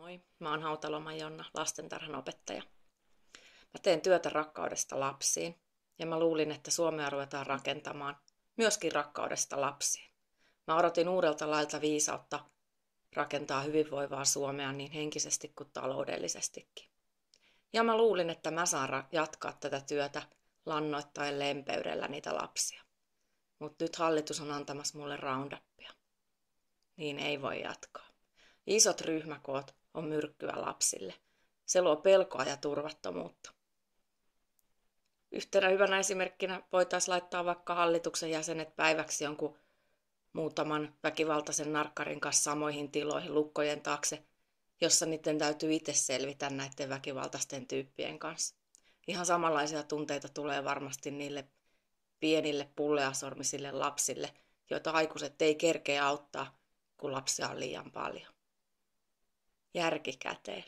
Moi, mä oon Hautaloma Jonna, lastentarhanopettaja. Mä teen työtä rakkaudesta lapsiin ja mä luulin, että Suomea ruvetaan rakentamaan myöskin rakkaudesta lapsiin. Mä odotin uudelta lailta viisautta rakentaa hyvinvoivaa Suomea niin henkisesti kuin taloudellisestikin. Ja mä luulin, että mä saan jatkaa tätä työtä lannoittaen lempeydellä niitä lapsia. Mutta nyt hallitus on antamassa mulle Roundupia. Niin ei voi jatkaa. Isot ryhmäkoot on myrkkyä lapsille. Se luo pelkoa ja turvattomuutta. Yhtenä hyvänä esimerkkinä voitaisiin laittaa vaikka hallituksen jäsenet päiväksi jonkun muutaman väkivaltaisen narkkarin kanssa samoihin tiloihin lukkojen taakse, jossa niiden täytyy itse selvitä näiden väkivaltaisten tyyppien kanssa. Ihan samanlaisia tunteita tulee varmasti niille pienille pulleasormisille lapsille, joita aikuiset ei kerkeä auttaa, kun lapsia on liian paljon. Järki käteen.